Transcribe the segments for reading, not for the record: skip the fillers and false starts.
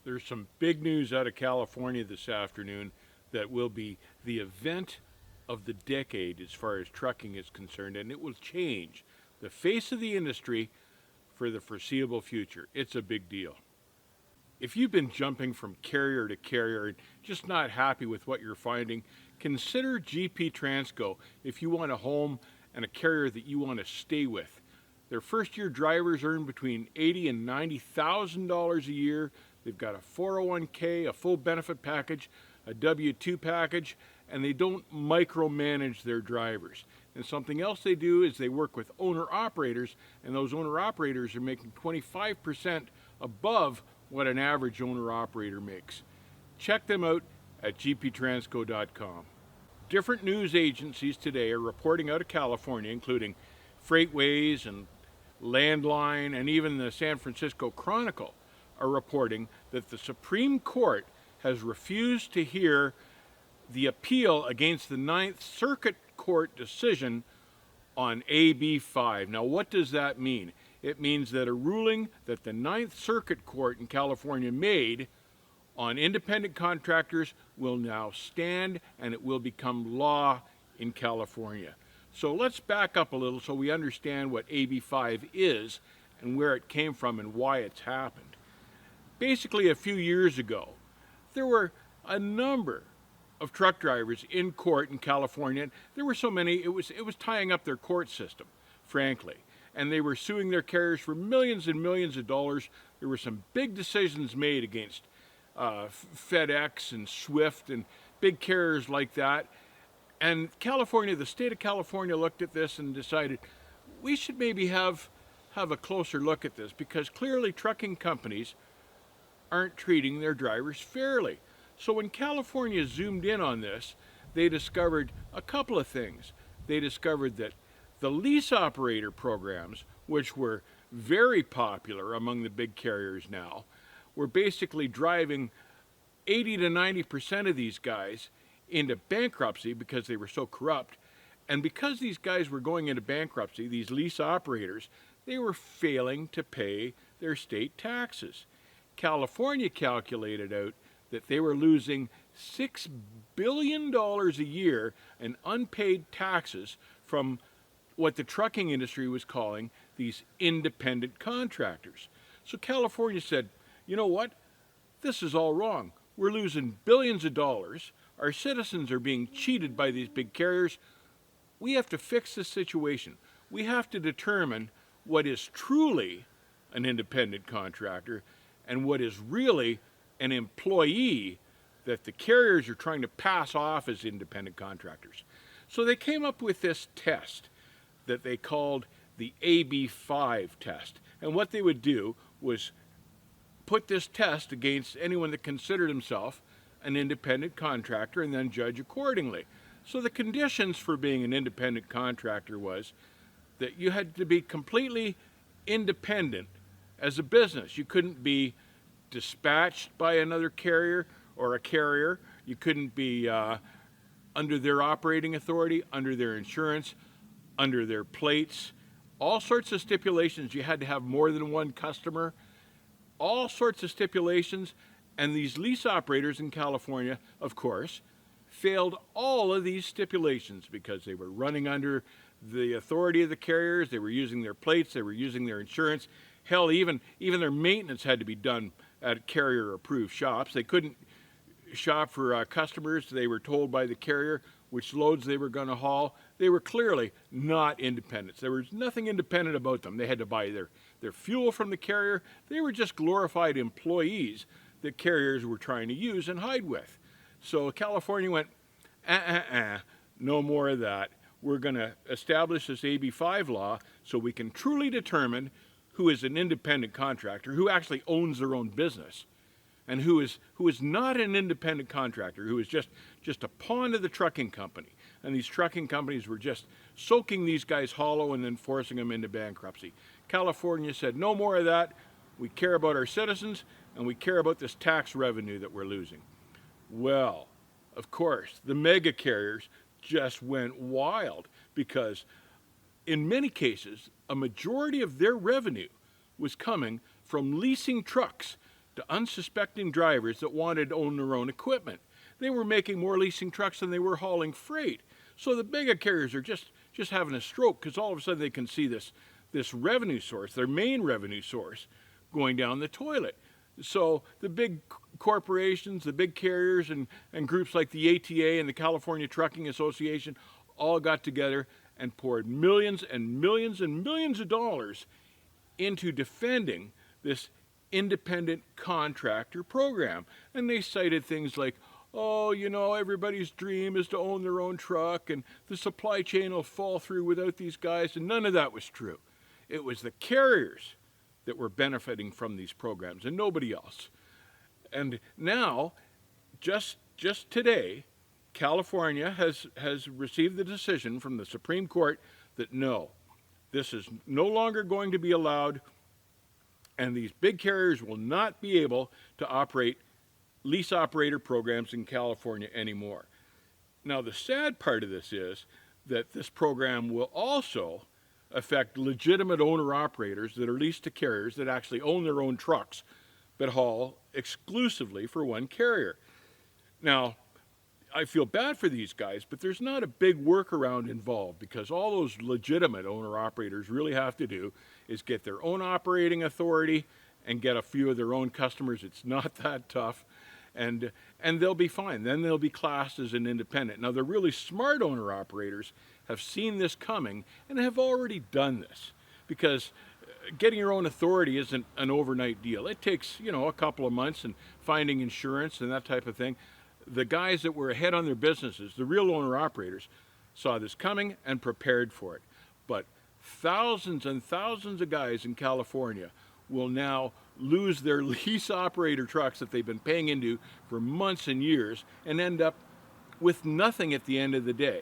There's some big news out of California this afternoon that will be the event of the decade as far as trucking is concerned, and it will change the face of the industry for the foreseeable future. It's a big deal. If you've been jumping from carrier to carrier and just not happy with what you're finding, consider GP Transco if you want a home and a carrier that you want to stay with. Their first-year drivers earn between $80,000 and $90,000 a year. They've got a 401k, a full benefit package, a W-2 package, and they don't micromanage their drivers. And something else they do is they work with owner-operators, and those owner-operators are making 25% above what an average owner-operator makes. Check them out at gptransco.com. Different news agencies today are reporting out of California, including Freightways and Landline, and even the San Francisco Chronicle are reporting that the Supreme Court has refused to hear the appeal against the Ninth Circuit Court decision on AB5. Now, what does that mean? It means that a ruling that the Ninth Circuit Court in California made on independent contractors will now stand, and it will become law in California. So let's back up a little so we understand what AB5 is and where it came from and why it's happened. Basically, a few years ago, there were a number of truck drivers in court in California. There were so many, it was tying up their court system, frankly. And they were suing their carriers for millions and millions of dollars. There were some big decisions made against FedEx and Swift and big carriers like that. And California, the state of California, looked at this and decided we should maybe have a closer look at this, because clearly trucking companies aren't treating their drivers fairly. So when California zoomed in on this, they discovered a couple of things. They discovered that the lease operator programs, which were very popular among the big carriers now, were basically driving 80 to 90% of these guys into bankruptcy because they were so corrupt. And because these guys were going into bankruptcy, these lease operators, they were failing to pay their state taxes. California calculated out that they were losing $6 billion a year in unpaid taxes from what the trucking industry was calling these independent contractors. So California said, you know what? This is all wrong. We're losing billions of dollars. Our citizens are being cheated by these big carriers. We have to fix this situation. We have to determine what is truly an independent contractor and what is really an employee that the carriers are trying to pass off as independent contractors. So they came up with this test that they called the Ab5 test. And what they would do was put this test against anyone that considered himself an independent contractor and then judge accordingly. So the conditions for being an independent contractor was that you had to be completely independent as a business. You couldn't be dispatched by another carrier or a carrier. You couldn't be under their operating authority, under their insurance, under their plates. All sorts of stipulations. You had to have more than one customer. All sorts of stipulations. And these lease operators in California, of course, failed all of these stipulations because they were running under the authority of the carriers. They were using their plates. They were using their insurance. Hell, even their maintenance had to be done at carrier-approved shops. They couldn't shop for customers. They were told by the carrier which loads they were going to haul. They were clearly not independents. There was nothing independent about them. They had to buy their fuel from the carrier. They were just glorified employees that carriers were trying to use and hide with. So California went, no more of that. We're going to establish this AB5 law so we can truly determine who is an independent contractor, who actually owns their own business, and who is not an independent contractor, who is just a pawn of the trucking company. And these trucking companies were just soaking these guys hollow and then forcing them into bankruptcy. California said, no more of that. We care about our citizens, and we care about this tax revenue that we're losing. Well, of course, the mega carriers just went wild because in many cases, a majority of their revenue was coming from leasing trucks to unsuspecting drivers that wanted to own their own equipment. They were making more leasing trucks than they were hauling freight. So the mega carriers are just having a stroke because all of a sudden they can see this revenue source, their main revenue source, going down the toilet. So the big corporations, the big carriers, and groups like the ATA and the California Trucking Association all got together and poured millions and millions and millions of dollars into defending this independent contractor program. And they cited things like, oh, you know, everybody's dream is to own their own truck and the supply chain will fall through without these guys. And none of that was true. It was the carriers that were benefiting from these programs and nobody else. And now, just today, California has received the decision from the Supreme Court that no, this is no longer going to be allowed, and these big carriers will not be able to operate lease operator programs in California anymore. Now, the sad part of this is that this program will also affect legitimate owner-operators that are leased to carriers that actually own their own trucks but haul exclusively for one carrier. Now, I feel bad for these guys, but there's not a big workaround involved because all those legitimate owner-operators really have to do is get their own operating authority and get a few of their own customers. It's not that tough, and they'll be fine. Then they'll be classed as an independent. Now, the really smart owner-operators have seen this coming and have already done this because getting your own authority isn't an overnight deal. It takes, you know, a couple of months and finding insurance and that type of thing. The guys that were ahead on their businesses, the real owner-operators, saw this coming and prepared for it. But thousands and thousands of guys in California will now lose their lease operator trucks that they've been paying into for months and years and end up with nothing at the end of the day.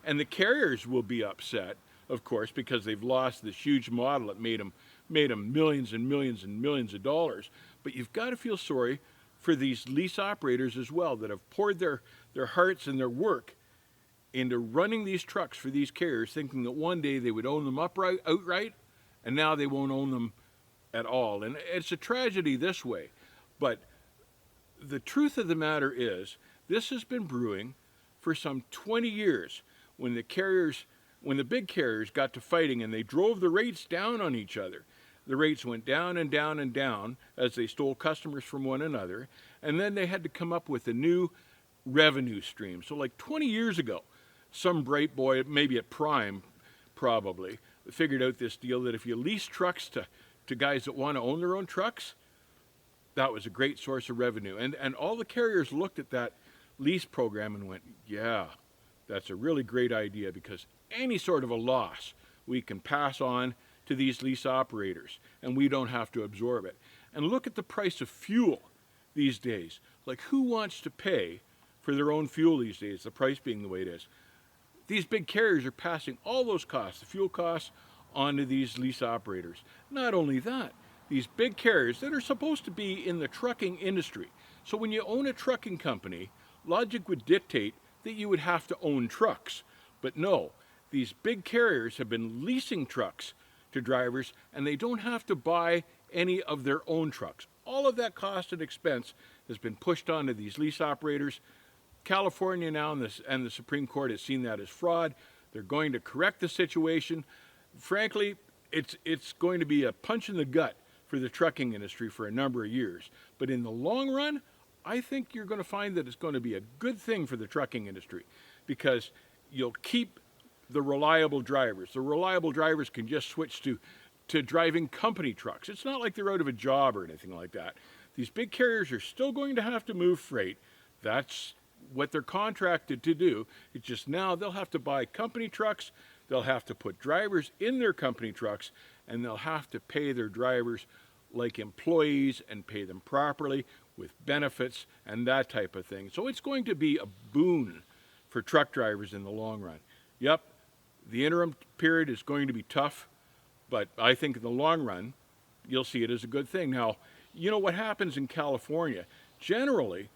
And the carriers will be upset, of course, because they've lost this huge model that made them millions and millions and millions of dollars. But you've got to feel sorry for these lease operators as well that have poured their hearts and their work into running these trucks for these carriers, thinking that one day they would own them outright, and now they won't own them at all. And it's a tragedy this way. But the truth of the matter is, this has been brewing for some 20 years when the big carriers got to fighting and they drove the rates down on each other. The rates went down and down and down as they stole customers from one another, and then they had to come up with a new revenue stream. So like 20 years ago, some bright boy, maybe at Prime probably, figured out this deal that if you lease trucks to guys that want to own their own trucks, that was a great source of revenue. And all the carriers looked at that lease program and went, yeah, that's a really great idea because any sort of a loss we can pass on to these lease operators and we don't have to absorb it. And look at the price of fuel these days. Like, who wants to pay for their own fuel these days, the price being the way it is? These big carriers are passing all those costs, the fuel costs, onto these lease operators. Not only that, these big carriers that are supposed to be in the trucking industry. So when you own a trucking company, logic would dictate that you would have to own trucks. But no, these big carriers have been leasing trucks to drivers, and they don't have to buy any of their own trucks. All of that cost and expense has been pushed onto these lease operators. California now and the Supreme Court has seen that as fraud. They're going to correct the situation. Frankly, it's going to be a punch in the gut for the trucking industry for a number of years. But in the long run, I think you're going to find that it's going to be a good thing for the trucking industry because you'll keep the reliable drivers. The reliable drivers can just switch to driving company trucks. It's not like they're out of a job or anything like that. These big carriers are still going to have to move freight. That's what they're contracted to do. It's just now they'll have to buy company trucks, they'll have to put drivers in their company trucks, and they'll have to pay their drivers like employees and pay them properly with benefits and that type of thing. So it's going to be a boon for truck drivers in the long run. Yep, the interim period is going to be tough, but I think in the long run, you'll see it as a good thing. Now, you know what happens in California generally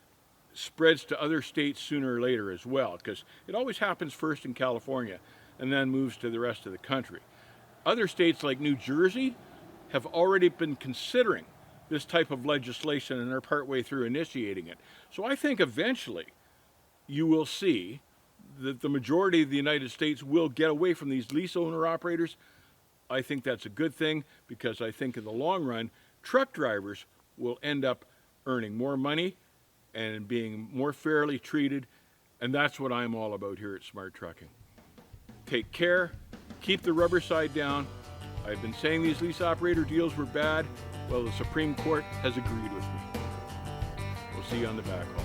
spreads to other states sooner or later as well, because it always happens first in California and then moves to the rest of the country. Other states like New Jersey have already been considering this type of legislation and are partway through initiating it. So I think eventually you will see that the majority of the United States will get away from these lease owner operators. I think that's a good thing, because I think in the long run, truck drivers will end up earning more money and being more fairly treated, and that's what I'm all about here at Smart Trucking. Take care, keep the rubber side down. I've been saying these lease operator deals were bad. Well, the Supreme Court has agreed with me. We'll see you on the back haul.